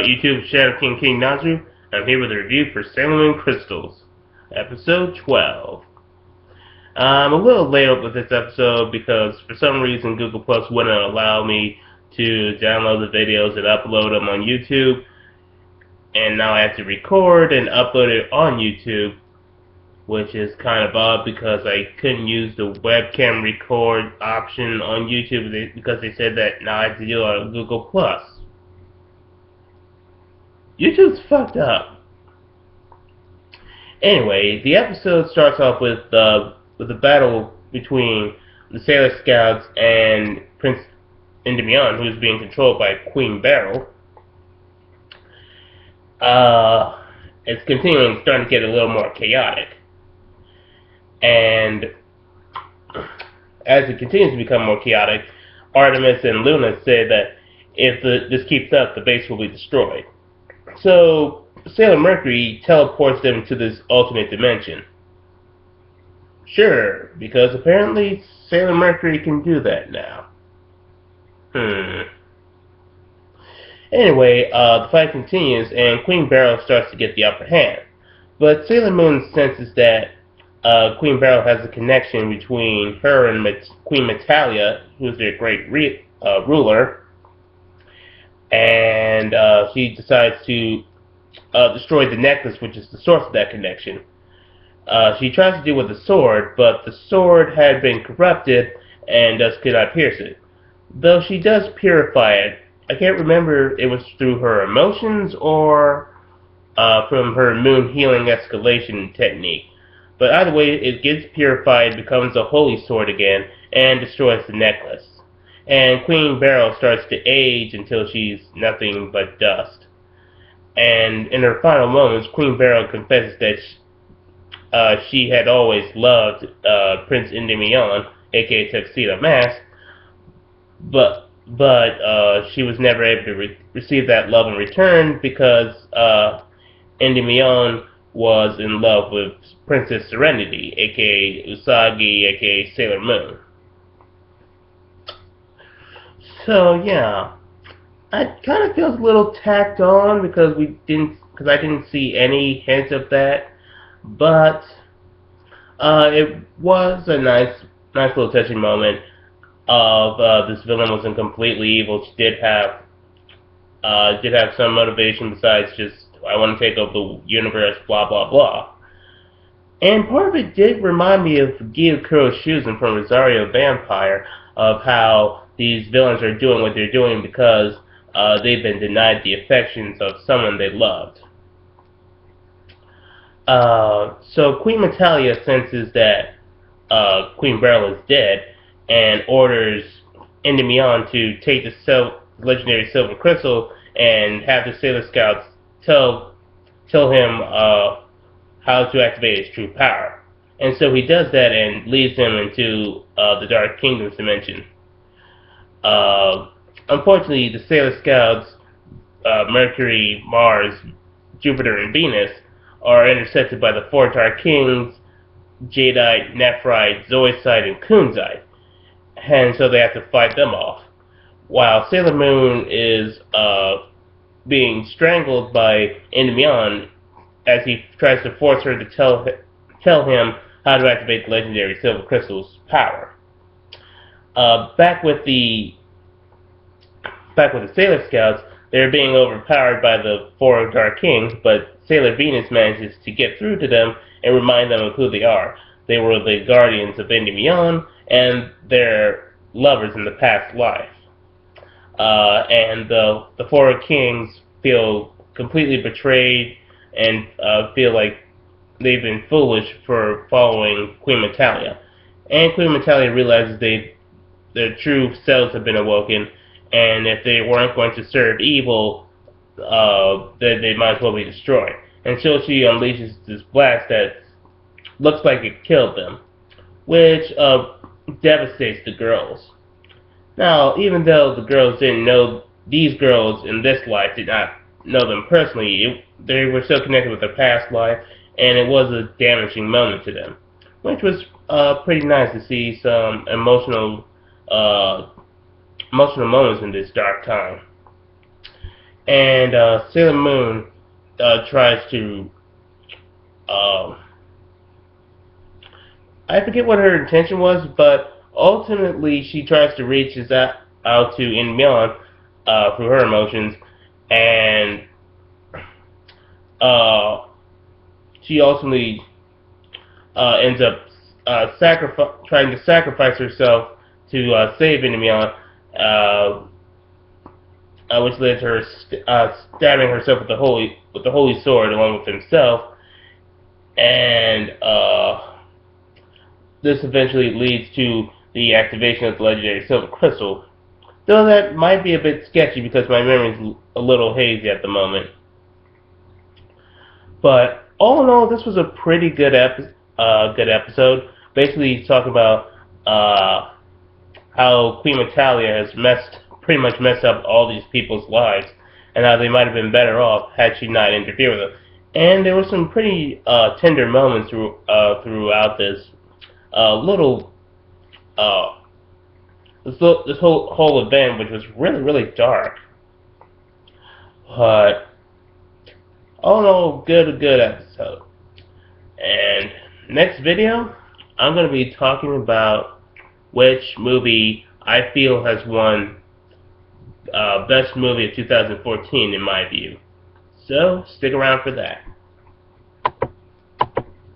out YouTube? Shadow King Nazu. I'm here with a review for Sailor Moon Crystals, episode 12. I'm a little late up with this episode because for some reason Google Plus wouldn't allow me to download the videos and upload them on YouTube, and now I have to record and upload it on YouTube, which is kind of odd because I couldn't use the webcam record option on YouTube because they said that now I have to do it on Google Plus. YouTube's fucked up. Anyway, the episode starts off with a battle between the Sailor Scouts and Prince Endymion, who is being controlled by Queen Beryl. It's continuing, starting to get a little more chaotic. And as it continues to become more chaotic, Artemis and Luna say that if this keeps up, the base will be destroyed. So Sailor Mercury teleports them to this alternate dimension. Sure, because apparently Sailor Mercury can do that now. Anyway, the fight continues and Queen Beryl starts to get the upper hand. But Sailor Moon senses that Queen Beryl has a connection between her and Queen Metalia, who is their great ruler, and she decides to destroy the necklace, which is the source of that connection. She tries to do it with a sword, but the sword had been corrupted and thus could not pierce it. Though she does purify it, I can't remember if it was through her emotions or from her moon healing escalation technique. But either way, it gets purified, becomes a holy sword again, and destroys the necklace. And Queen Beryl starts to age until she's nothing but dust. And in her final moments, Queen Beryl confesses that she had always loved Prince Endymion, aka Tuxedo Mask, but she was never able to receive that love in return because Endymion was in love with Princess Serenity, aka Usagi, aka Sailor Moon. So yeah, it kind of feels a little tacked on because I didn't see any hint of that, but it was a nice little touching moment of this villain wasn't completely evil. She did have some motivation besides just I want to take over the universe, blah blah blah. And part of it did remind me of Gyokuro Shuzen from Rosario Vampire, of how these villains are doing what they're doing because they've been denied the affections of someone they loved. So Queen Metalia senses that Queen Beryl is dead and orders Endymion to take the legendary Silver Crystal and have the Sailor Scouts tell him how to activate his true power. And so he does that and leads him into the Dark Kingdom's dimension. Unfortunately, the Sailor Scouts, Mercury, Mars, Jupiter, and Venus, are intercepted by the four Dark Kings, Jadeite, Nephrite, Zoisite, and Kunzite. And so they have to fight them off. While Sailor Moon is being strangled by Endymion as he tries to force her to tell him how to activate the legendary Silver Crystal's power. Back with the Sailor Scouts, they're being overpowered by the four Dark Kings, but Sailor Venus manages to get through to them and remind them of who they are. They were the guardians of Endymion and their lovers in the past life. And the four kings feel completely betrayed and feel like they've been foolish for following Queen Metalia. And Queen Metalia realizes their true selves have been awoken, and if they weren't going to serve evil, then they might as well be destroyed. And so she unleashes this blast that looks like it killed them, which devastates the girls. Now, even though the girls didn't know these girls in this life, did not know them personally, they were so connected with their past life, and it was a damaging moment to them, which was pretty nice to see some emotional moments in this dark time. and Sailor Moon tries to. I forget what her intention was, but ultimately she tries to reach out to Inmyeon through her emotions, and uh, she ultimately ends up trying to sacrifice herself to save Inmyeon, which led to her stabbing herself with the holy sword along with himself, and this eventually leads to the activation of the legendary Silver Crystal. Though that might be a bit sketchy because my memory is a little hazy at the moment. But all in all, this was a pretty good episode. Basically, talking about how Queen Metalia has pretty much messed up all these people's lives, and how they might have been better off had she not interfered with them. And there were some pretty tender moments throughout little uh, this whole event, which was really dark. But all in all, good episode. And next video, I'm going to be talking about which movie I feel has won Best Movie of 2014 in my view. So stick around for that.